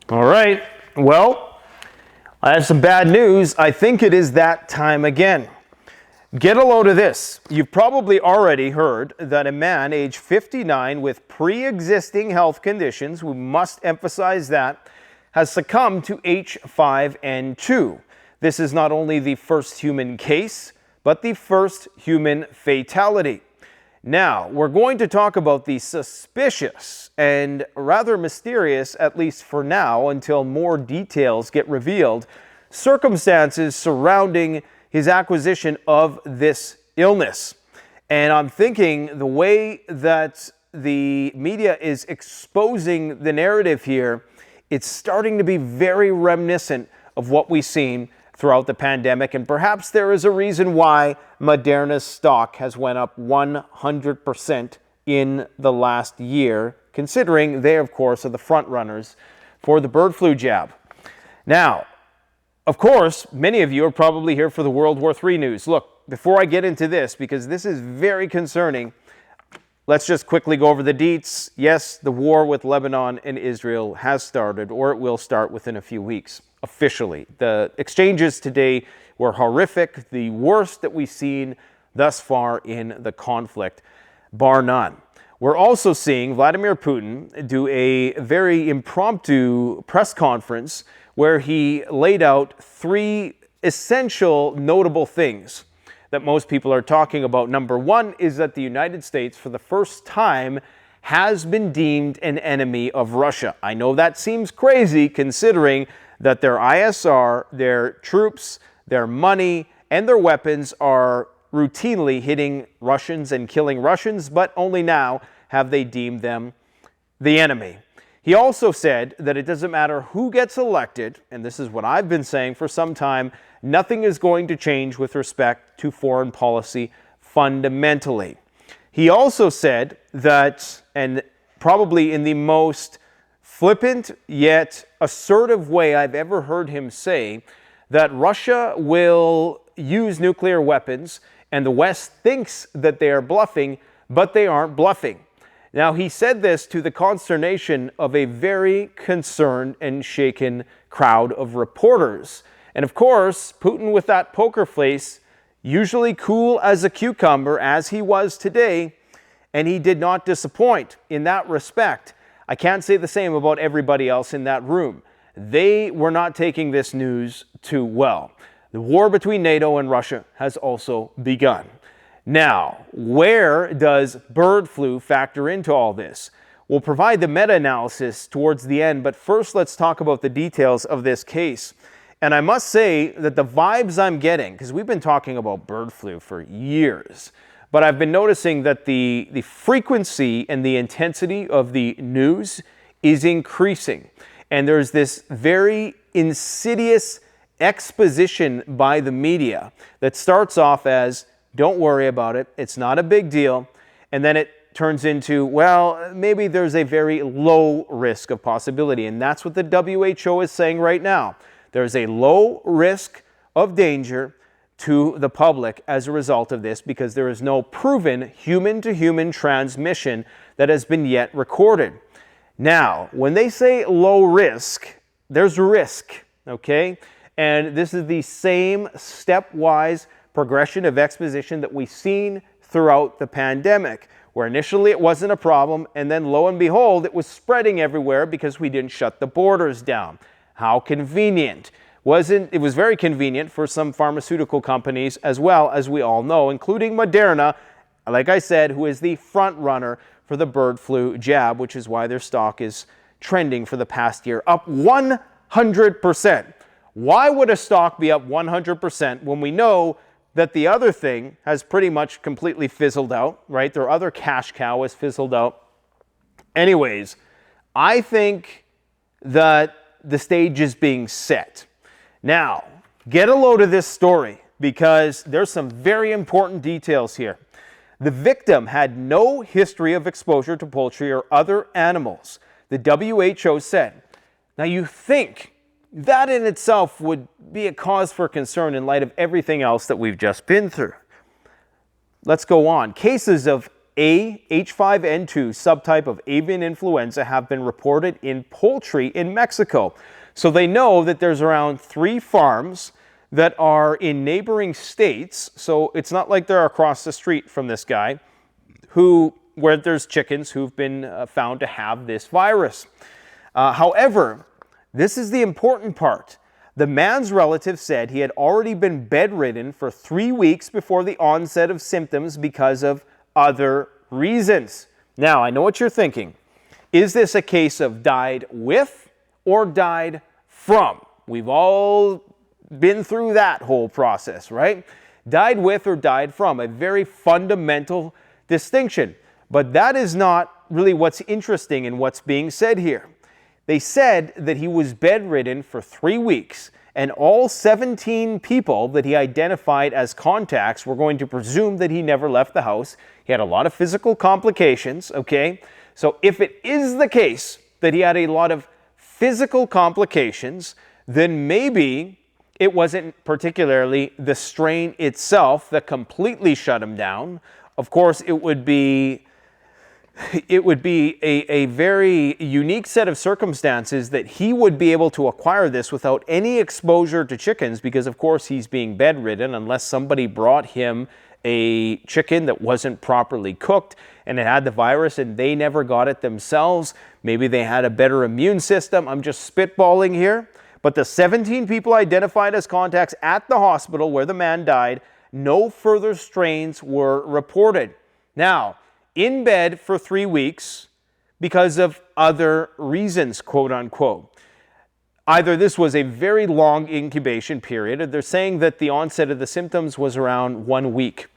All right, well, I have some bad news. I think it is that time again. Get a load of this. You've probably already heard that a man age 59 with pre-existing health conditions, we must emphasize that, has succumbed to H5N2. This is not only the first human case, but the first human fatality. Now, we're going to talk about the suspicious and rather mysterious, at least for now, until more details get revealed, circumstances surrounding his acquisition of this illness. And I'm thinking the way that the media is exposing the narrative here, it's starting to be very reminiscent of what we've seen throughout the pandemic, and perhaps there is a reason why Moderna's stock has went up 100% in the last year, considering they, of course, are the front runners for the bird flu jab. Now, of course, many of you are probably here for the World War III news. Look, before I get into this, because this is very concerning, let's just quickly go over the deets. Yes, the war with Lebanon and Israel has started, or it will start within a few weeks. Officially. The exchanges today were horrific, the worst that we've seen thus far in the conflict, bar none. We're also seeing Vladimir Putin do a very impromptu press conference where he laid out three essential notable things that most people are talking about. Number one is that the United States, for the first time, has been deemed an enemy of Russia. I know that seems crazy considering that their ISR, their troops, their money, and their weapons are routinely hitting Russians and killing Russians, but only now have they deemed them the enemy. He also said that it doesn't matter who gets elected, and this is what I've been saying for some time, nothing is going to change with respect to foreign policy fundamentally. He also said that, and probably in the most flippant yet assertive way I've ever heard him say, that Russia will use nuclear weapons and the West thinks that they are bluffing, but they aren't bluffing. Now, he said this to the consternation of a very concerned and shaken crowd of reporters. And of course, Putin with that poker face, usually cool as a cucumber as he was today, and he did not disappoint in that respect. I can't say the same about everybody else in that room. They were not taking this news too well. The war between NATO and Russia has also begun. Now, where does bird flu factor into all this? We'll provide the meta-analysis towards the end, but first let's talk about the details of this case. And I must say that the vibes I'm getting, because we've been talking about bird flu for years, but I've been noticing that the frequency and the intensity of the news is increasing. And there's this very insidious exposition by the media that starts off as, don't worry about it, it's not a big deal. And then it turns into, well, maybe there's a very low risk of possibility. And that's what the WHO is saying right now. There's a low risk of danger to the public as a result of this because there is no proven human-to-human transmission that has been yet recorded. Now, when they say low risk, there's risk, okay? And this is the same stepwise progression of exposition that we've seen throughout the pandemic, where initially it wasn't a problem, and then lo and behold, it was spreading everywhere because we didn't shut the borders down. How convenient. It was very convenient for some pharmaceutical companies as well, as we all know, including Moderna, like I said, who is the front runner for the bird flu jab, which is why their stock is trending for the past year, up 100%. Why would a stock be up 100% when we know that the other thing has pretty much completely fizzled out, right? Their other cash cow has fizzled out. Anyways, I think that the stage is being set. Now, get a load of this story because there's some very important details here. The victim had no history of exposure to poultry or other animals, the WHO said. Now, you think that in itself would be a cause for concern in light of everything else that we've just been through. Let's go on. Cases of a H5N2 subtype of avian influenza have been reported in poultry in Mexico. So they know that there's around 3 farms that are in neighboring states. So it's not like they're across the street from this guy where there's chickens who've been found to have this virus. However, this is the important part. The man's relative said he had already been bedridden for 3 weeks before the onset of symptoms because of other reasons. Now, I know what you're thinking. Is this a case of died with or died from? We've all been through that whole process, right? Died with or died from, a very fundamental distinction. But that is not really what's interesting in what's being said here. They said that he was bedridden for 3 weeks, and all 17 people that he identified as contacts were going to presume that he never left the house. He had a lot of physical complications, okay? So if it is the case that he had a lot of physical complications, then maybe it wasn't particularly the strain itself that completely shut him down. Of course, it would be a very unique set of circumstances that he would be able to acquire this without any exposure to chickens, because of course he's being bedridden unless somebody brought him a chicken that wasn't properly cooked and it had the virus and they never got it themselves. Maybe they had a better immune system. I'm just spitballing here. But the 17 people identified as contacts at the hospital where the man died, no further strains were reported. Now, in bed for 3 weeks because of other reasons, quote unquote. Either this was a very long incubation period, or they're saying that the onset of the symptoms was around 1 week.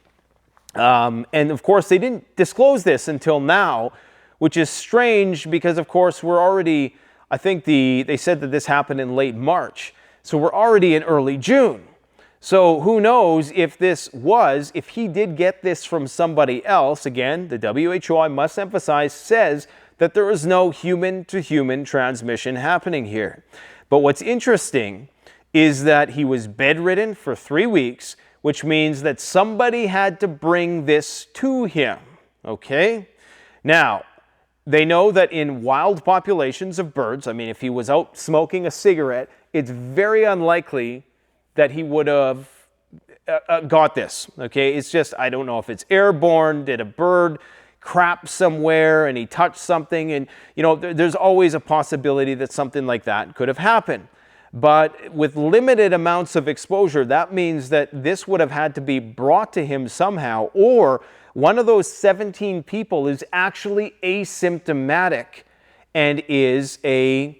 And of course, they didn't disclose this until now, which is strange because, of course, we're already, I think they said that this happened in late March. So we're already in early June. So who knows if he did get this from somebody else. Again, the WHO, I must emphasize, says that there is no human-to-human transmission happening here. But what's interesting is that he was bedridden for 3 weeks, which means that somebody had to bring this to him, okay? Now, they know that in wild populations of birds, I mean, if he was out smoking a cigarette, it's very unlikely that he would have got this, okay? It's just, I don't know if it's airborne, did a bird crap somewhere and he touched something, and you know, there's always a possibility that something like that could have happened. But with limited amounts of exposure, that means that this would have had to be brought to him somehow, or one of those 17 people is actually asymptomatic and is a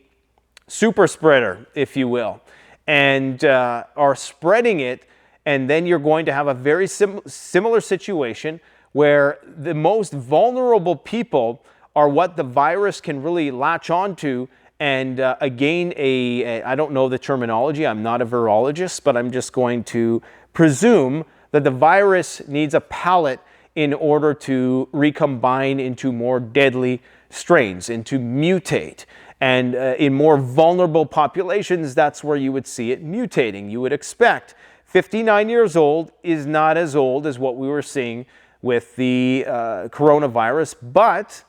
super spreader, if you will, and are spreading it, and then you're going to have a very similar situation where the most vulnerable people are what the virus can really latch onto. And again, I don't know the terminology, I'm not a virologist, but I'm just going to presume that the virus needs a palate in order to recombine into more deadly strains, and to mutate. And in more vulnerable populations, that's where you would see it mutating. You would expect 59 years old is not as old as what we were seeing with the coronavirus, but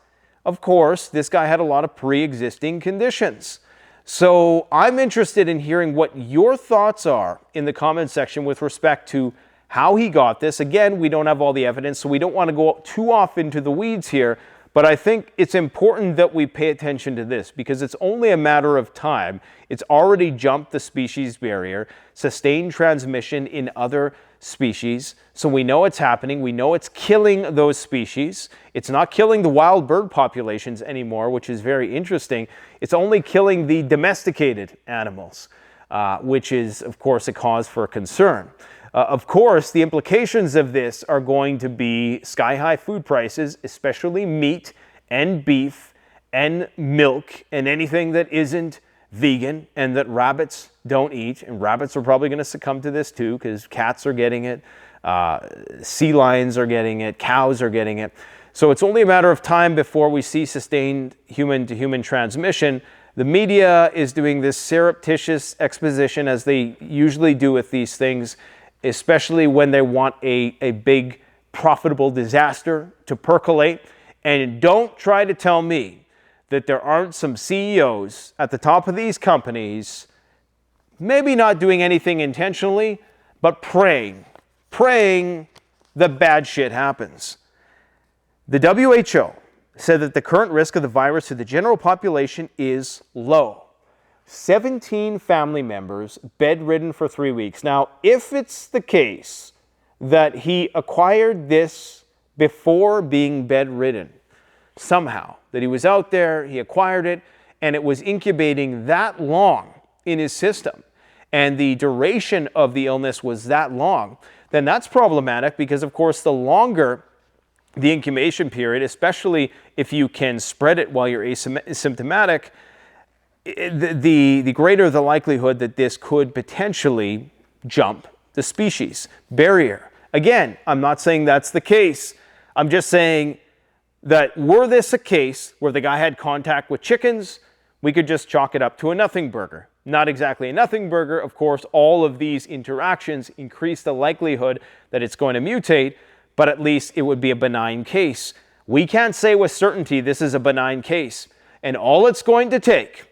of course, this guy had a lot of pre-existing conditions. So I'm interested in hearing what your thoughts are in the comment section with respect to how he got this. Again, we don't have all the evidence, so we don't want to go too off into the weeds here. But I think it's important that we pay attention to this because it's only a matter of time. It's already jumped the species barrier, sustained transmission in other species. So we know it's happening. We know it's killing those species. It's not killing the wild bird populations anymore, which is very interesting. It's only killing the domesticated animals, which is, of course, a cause for concern. Of course, the implications of this are going to be sky-high food prices, especially meat and beef and milk and anything that isn't vegan and that rabbits don't eat. And rabbits are probably going to succumb to this too because cats are getting it, sea lions are getting it, cows are getting it. So it's only a matter of time before we see sustained human-to-human transmission. The media is doing this surreptitious exposition, as they usually do with these things, especially when they want a big profitable disaster to percolate. And don't try to tell me that there aren't some CEOs at the top of these companies, maybe not doing anything intentionally, but praying that bad shit happens. The WHO said that the current risk of the virus to the general population is low. 17 family members bedridden for 3 weeks. Now, if it's the case that he acquired this before being bedridden, somehow, that he was out there, he acquired it, and it was incubating that long in his system, and the duration of the illness was that long, then that's problematic because, of course, the longer the incubation period, especially if you can spread it while you're asymptomatic, the greater the likelihood that this could potentially jump the species barrier. Again, I'm not saying that's the case. I'm just saying that were this a case where the guy had contact with chickens, we could just chalk it up to a nothing burger. Not exactly a nothing burger. Of course, all of these interactions increase the likelihood that it's going to mutate, but at least it would be a benign case. We can't say with certainty this is a benign case. And all it's going to take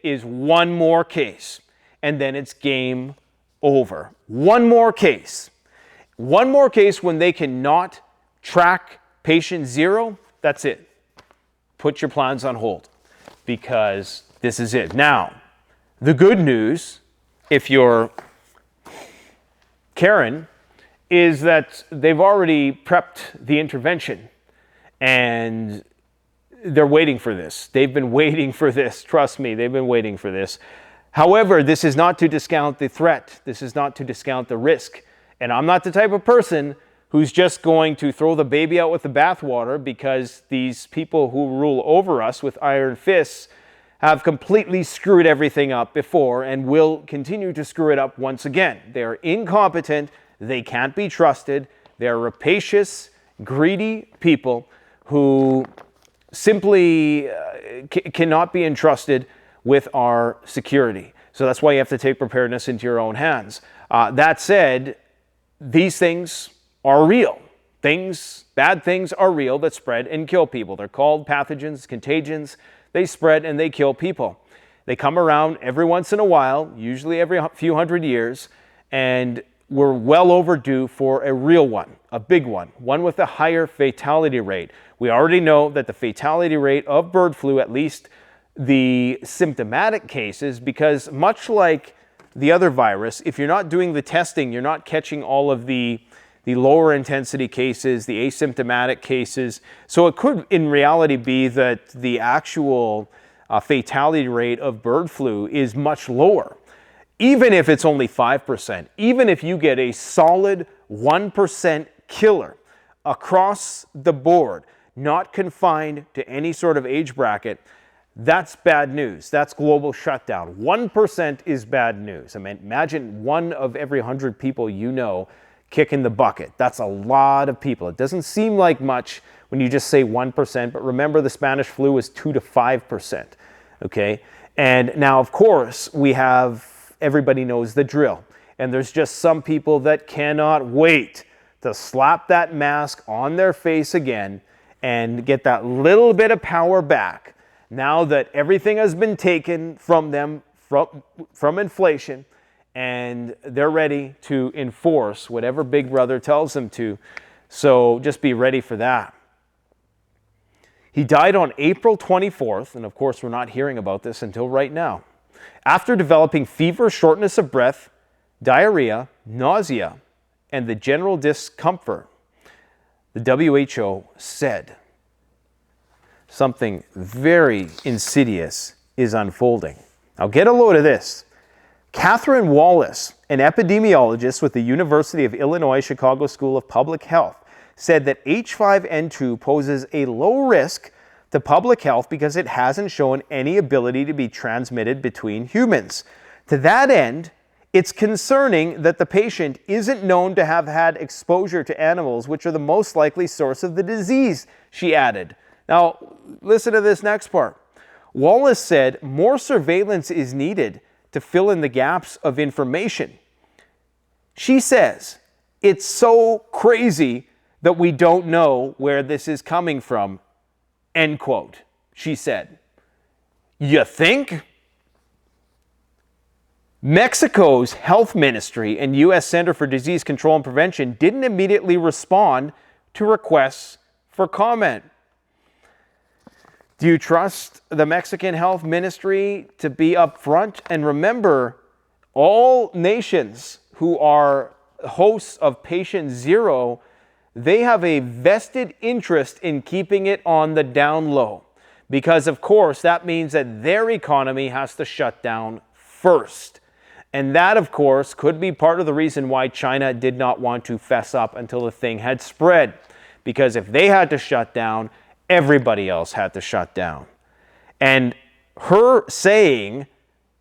is one more case, and then it's game over. One more case when they cannot track patient zero, that's it. Put your plans on hold because this is it. Now, the good news, if you're Karen, is that they've already prepped the intervention and they're waiting for this. They've been waiting for this. Trust me, they've been waiting for this. However, this is not to discount the threat. This is not to discount the risk. And I'm not the type of person who's just going to throw the baby out with the bathwater because these people who rule over us with iron fists have completely screwed everything up before and will continue to screw it up once again. They are incompetent. They can't be trusted. They're rapacious, greedy people who simply cannot be entrusted with our security. So that's why you have to take preparedness into your own hands. That said, these things are real. Bad things are real that spread and kill people. They're called pathogens, contagions. They spread and they kill people. They come around every once in a while, usually every few hundred years, and we're well overdue for a real one, a big one with a higher fatality rate. We already know that the fatality rate of bird flu, at least the symptomatic cases, because much like the other virus, if you're not doing the testing, you're not catching all of the lower intensity cases, the asymptomatic cases. So it could in reality be that the actual fatality rate of bird flu is much lower. Even if it's only 5%, even if you get a solid 1% killer across the board, not confined to any sort of age bracket, that's bad news. That's global shutdown. 1% is bad news. I mean, imagine 1 of every 100 people you know kicking the bucket. That's a lot of people. It doesn't seem like much when you just say 1%, but remember the Spanish flu was 2 to 5%, okay? And now, of course, we have, everybody knows the drill. And there's just some people that cannot wait to slap that mask on their face again and get that little bit of power back now that everything has been taken from them from inflation, and they're ready to enforce whatever Big Brother tells them to. So just be ready for that. He died on April 24th, and of course we're not hearing about this until right now, after developing fever, shortness of breath, diarrhea, nausea, and the general discomfort. The WHO said something very insidious is unfolding. Now get a load of this. Catherine Wallace, an epidemiologist with the University of Illinois Chicago School of Public Health, said that H5N2 poses a low risk to public health because it hasn't shown any ability to be transmitted between humans. To that end, it's concerning that the patient isn't known to have had exposure to animals, which are the most likely source of the disease, she added. Now, listen to this next part. Wallace said more surveillance is needed to fill in the gaps of information. She says It's so crazy that we don't know where this is coming from, end quote, she said. You think? Mexico's health ministry and U.S. Center for Disease Control and Prevention didn't immediately respond to requests for comment. Do you trust the Mexican health ministry to be upfront? And remember, all nations who are hosts of patient zero, they have a vested interest in keeping it on the down low. Because, of course, that means that their economy has to shut down first. And that, of course, could be part of the reason why China did not want to fess up until the thing had spread. Because if they had to shut down, everybody else had to shut down. And her saying,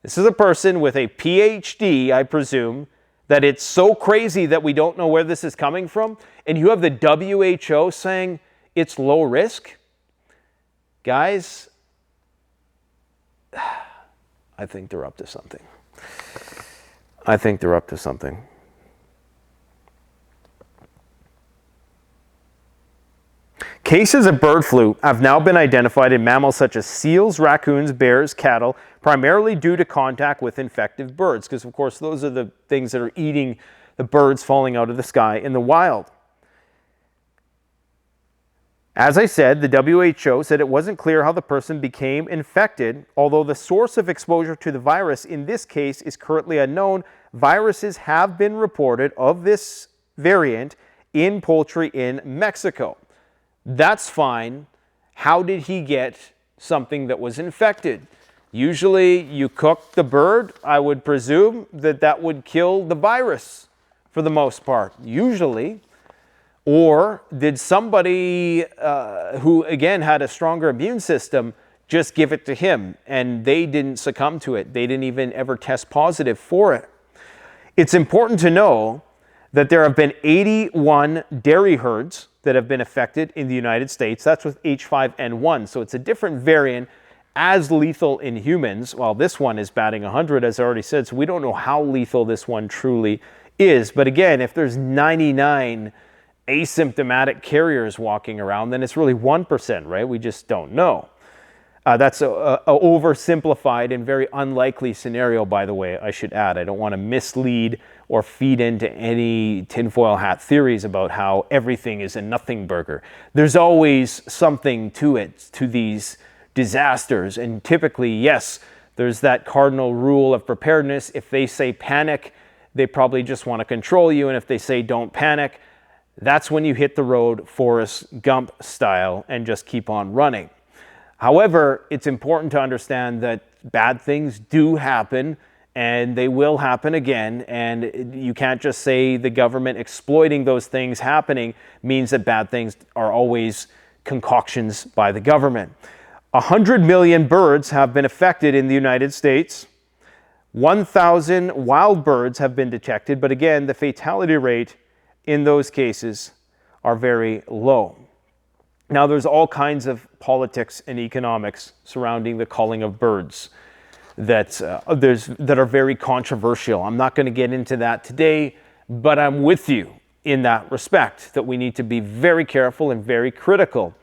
this is a person with a PhD, I presume, that it's so crazy that we don't know where this is coming from, and you have the WHO saying it's low risk. Guys, I think they're up to something. I think they're up to something. Cases of bird flu have now been identified in mammals such as seals, raccoons, bears, cattle, primarily due to contact with infected birds, because of course those are the things that are eating the birds falling out of the sky in the wild. As I said, the WHO said it wasn't clear how the person became infected, although the source of exposure to the virus in this case is currently unknown. Viruses have been reported of this variant in poultry in Mexico. That's fine. How did he get something that was infected? Usually you cook the bird. I would presume that that would kill the virus for the most part, usually. Or did somebody who, again, had a stronger immune system just give it to him and they didn't succumb to it? They didn't even ever test positive for it. It's important to know that there have been 81 dairy herds that have been affected in the United States. That's with H5N1. So it's a different variant, as lethal in humans, while this one is batting 100, as I already said. So we don't know how lethal this one truly is. But again, if there's 99 asymptomatic carriers walking around, then it's really 1%, right? We just don't know. That's a oversimplified and very unlikely scenario, by the way, I should add. I don't want to mislead or feed into any tinfoil hat theories about how everything is a nothing burger. There's always something to it, to these disasters. And typically, yes, there's that cardinal rule of preparedness. If they say panic, they probably just want to control you. And if they say don't panic, that's when you hit the road Forrest Gump style and just keep on running. However, it's important to understand that bad things do happen and they will happen again. And you can't just say the government exploiting those things happening means that bad things are always concoctions by the government. 100 million birds have been affected in the United States. 1,000 wild birds have been detected. But again, the fatality rate in those cases are very low. Now, there's all kinds of politics and economics surrounding the culling of birds that are very controversial. I'm not going to get into that today, but I'm with you in that respect, that we need to be very careful and very critical.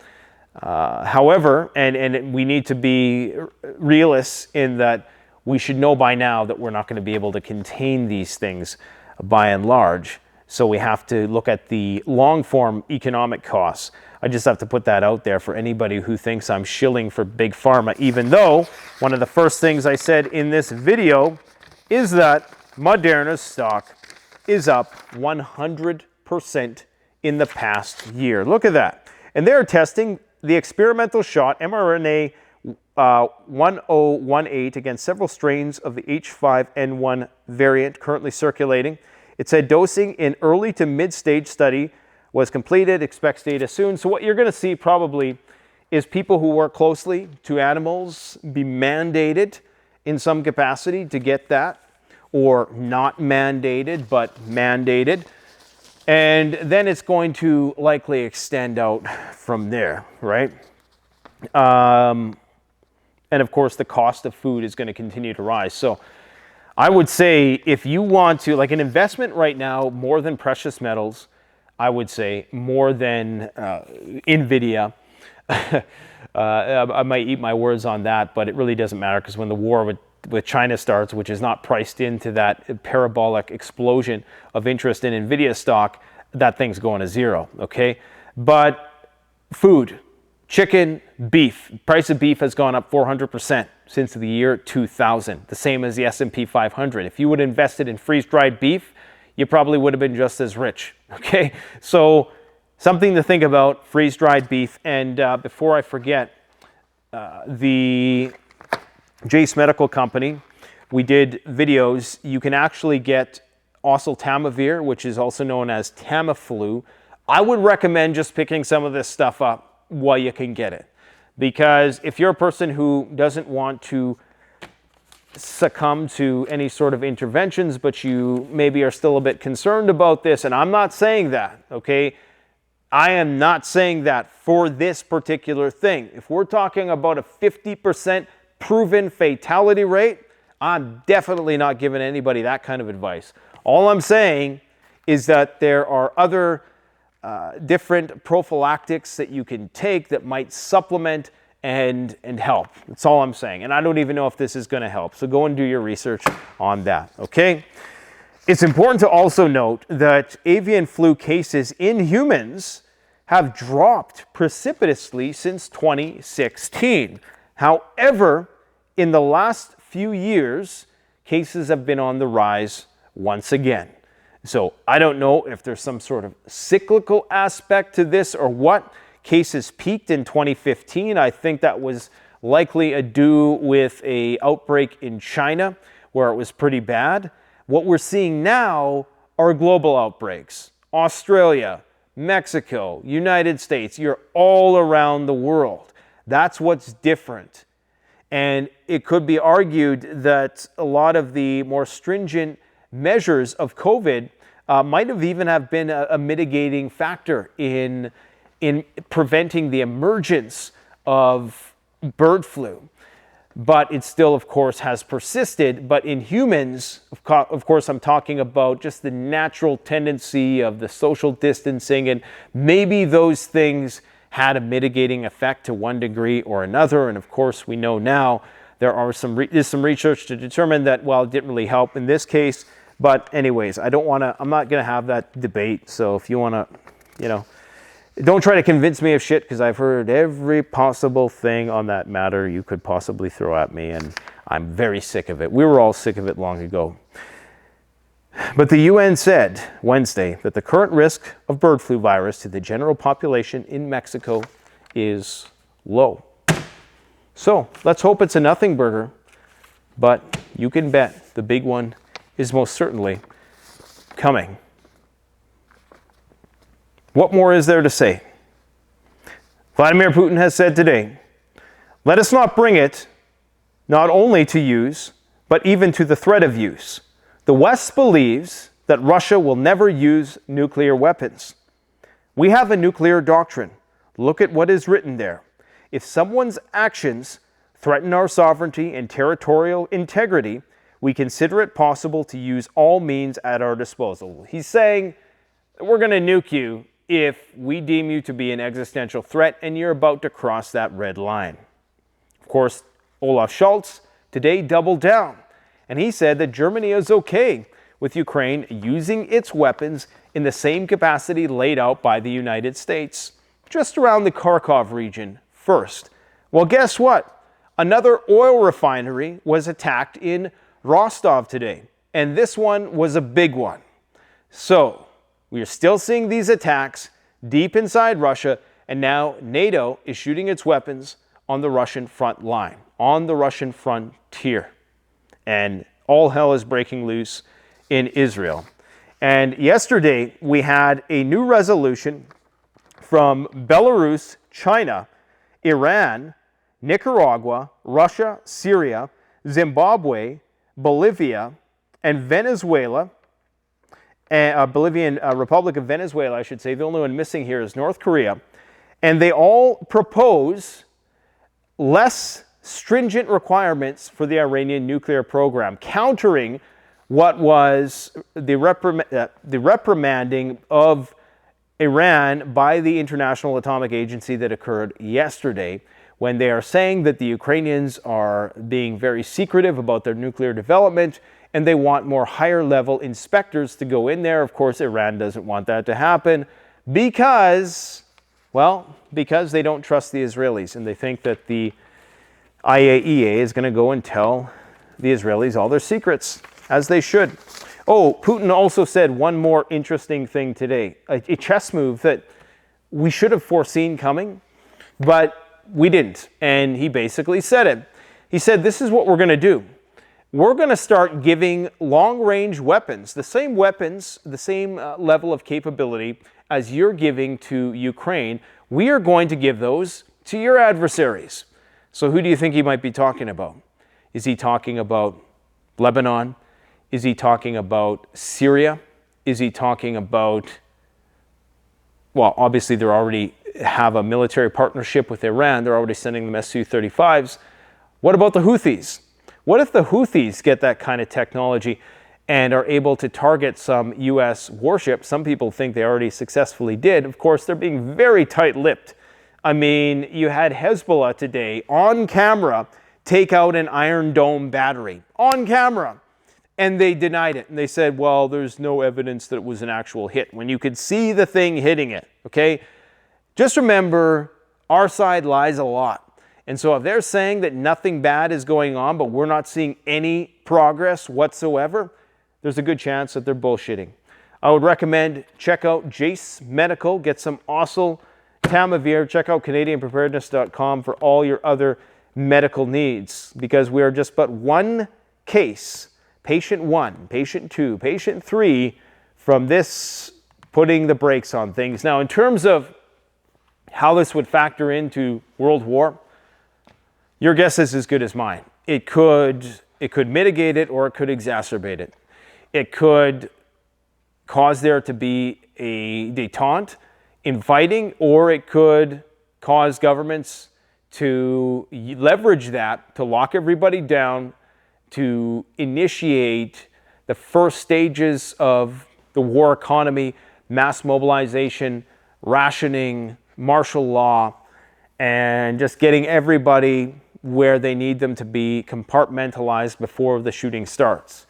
However, and we need to be realists in that we should know by now that we're not going to be able to contain these things by and large. So we have to look at the long-form economic costs. I just have to put that out there for anybody who thinks I'm shilling for Big Pharma, even though one of the first things I said in this video is that Moderna's stock is up 100% in the past year. Look at that. And they're testing the experimental shot mRNA 1018 against several strains of the H5N1 variant currently circulating. It said dosing in early to mid-stage study was completed, expects data soon. So what you're going to see probably is people who work closely to animals be mandated in some capacity to get that, or not mandated, but mandated. And then it's going to likely extend out from there, right? And of course, the cost of food is going to continue to rise. So I would say if you want to, like an investment right now, more than precious metals, I would say more than NVIDIA. I might eat my words on that, but it really doesn't matter because when the war with China starts, which is not priced into that parabolic explosion of interest in NVIDIA stock, that thing's going to zero, okay? But food, chicken, beef. Price of beef has gone up 400% since the year 2000, the same as the S&P 500. If you would have invested in freeze-dried beef, you probably would have been just as rich, okay? So something to think about, freeze-dried beef. And before I forget, the Jace Medical Company, we did videos. You can actually get oseltamivir, which is also known as Tamiflu. I would recommend just picking some of this stuff up while you can get it. Because if you're a person who doesn't want to succumb to any sort of interventions, but you maybe are still a bit concerned about this, and I'm not saying that, okay? I am not saying that for this particular thing. If we're talking about a 50% proven fatality rate, I'm definitely not giving anybody that kind of advice. All I'm saying is that there are other different prophylactics that you can take that might supplement and help. That's all I'm saying. And I don't even know if this is going to help. So go and do your research on that, okay? It's important to also note that avian flu cases in humans have dropped precipitously since 2016. However, in the last few years, cases have been on the rise once again. So I don't know if there's some sort of cyclical aspect to this or what. Cases peaked in 2015. I think that was likely ado with an outbreak in China where it was pretty bad. What we're seeing now are global outbreaks. Australia, Mexico, United States, you're all around the world. That's what's different. And it could be argued that a lot of the more stringent measures of COVID might have even have been a mitigating factor in preventing the emergence of bird flu. But it still, of course, has persisted. But in humans, of course, I'm talking about just the natural tendency of the social distancing, and maybe those things had a mitigating effect to one degree or another. And of course, we know now there's some research to determine that, well, it didn't really help in this case. But anyways, I'm not going to have that debate. So if you want to, don't try to convince me of shit, because I've heard every possible thing on that matter you could possibly throw at me, and I'm very sick of it. We were all sick of it long ago. But the UN said Wednesday that the current risk of bird flu virus to the general population in Mexico is low. So let's hope it's a nothing burger, but you can bet the big one is most certainly coming. What more is there to say? Vladimir Putin has said today, let us not bring it not only to use, but even to the threat of use. The West believes that Russia will never use nuclear weapons. We have a nuclear doctrine. Look at what is written there. If someone's actions threaten our sovereignty and territorial integrity, we consider it possible to use all means at our disposal. He's saying, we're going to nuke you if we deem you to be an existential threat and you're about to cross that red line. Of course, Olaf Scholz today doubled down, and he said that Germany is okay with Ukraine using its weapons in the same capacity laid out by the United States, just around the Kharkov region first. Well, guess what? Another oil refinery was attacked in Rostov today, and this one was a big one. So we are still seeing these attacks deep inside Russia, and now NATO is shooting its weapons on the Russian front line, on the Russian frontier. And all hell is breaking loose in Israel. And yesterday we had a new resolution from Belarus, China, Iran, Nicaragua, Russia, Syria, Zimbabwe, Bolivia, and Venezuela. Bolivian Republic of Venezuela, I should say. The only one missing here is North Korea. And they all propose less stringent requirements for the Iranian nuclear program, countering what was the reprimanding of Iran by the International Atomic Agency that occurred yesterday, when they are saying that the Ukrainians are being very secretive about their nuclear development and they want more higher level inspectors to go in there. Of course, Iran doesn't want that to happen because they don't trust the Israelis, and they think that the IAEA is going to go and tell the Israelis all their secrets, as they should. Oh, Putin also said one more interesting thing today, a chess move that we should have foreseen coming, but we didn't. And he basically said it. He said, this is what we're going to do. We're going to start giving long-range weapons, the same level of capability as you're giving to Ukraine. We are going to give those to your adversaries. So who do you think he might be talking about? Is he talking about Lebanon? Is he talking about Syria? Is he talking about, well, obviously they already have a military partnership with Iran. They're already sending them Su-35s. What about the Houthis? What if the Houthis get that kind of technology and are able to target some U.S. warships? Some people think they already successfully did. Of course, they're being very tight-lipped. I mean, you had Hezbollah today on camera take out an Iron Dome battery on camera, and they denied it. And they said, well, there's no evidence that it was an actual hit, when you could see the thing hitting it, okay? Just remember, our side lies a lot. And so if they're saying that nothing bad is going on, but we're not seeing any progress whatsoever, there's a good chance that they're bullshitting. I would recommend check out Jace Medical, get some awesome Tamavir. Check out CanadianPreparedness.com for all your other medical needs, because we are just but one case, patient 1, patient 2, patient 3, from this putting the brakes on things. Now, in terms of how this would factor into World War, your guess is as good as mine. It could mitigate it, or it could exacerbate it. It could cause there to be a détente in fighting, or it could cause governments to leverage that to lock everybody down, to initiate the first stages of the war economy, mass mobilization, rationing, martial law, and just getting everybody where they need them to be, compartmentalized before the shooting starts.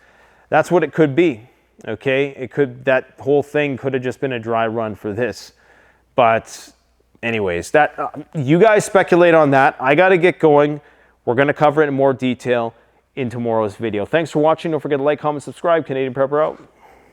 That's what it could be, okay? That whole thing could have just been a dry run for this. But anyways, you guys speculate on that. I got to get going. We're going to cover it in more detail in tomorrow's video. Thanks for watching. Don't forget to like, comment, subscribe. Canadian Prepper out.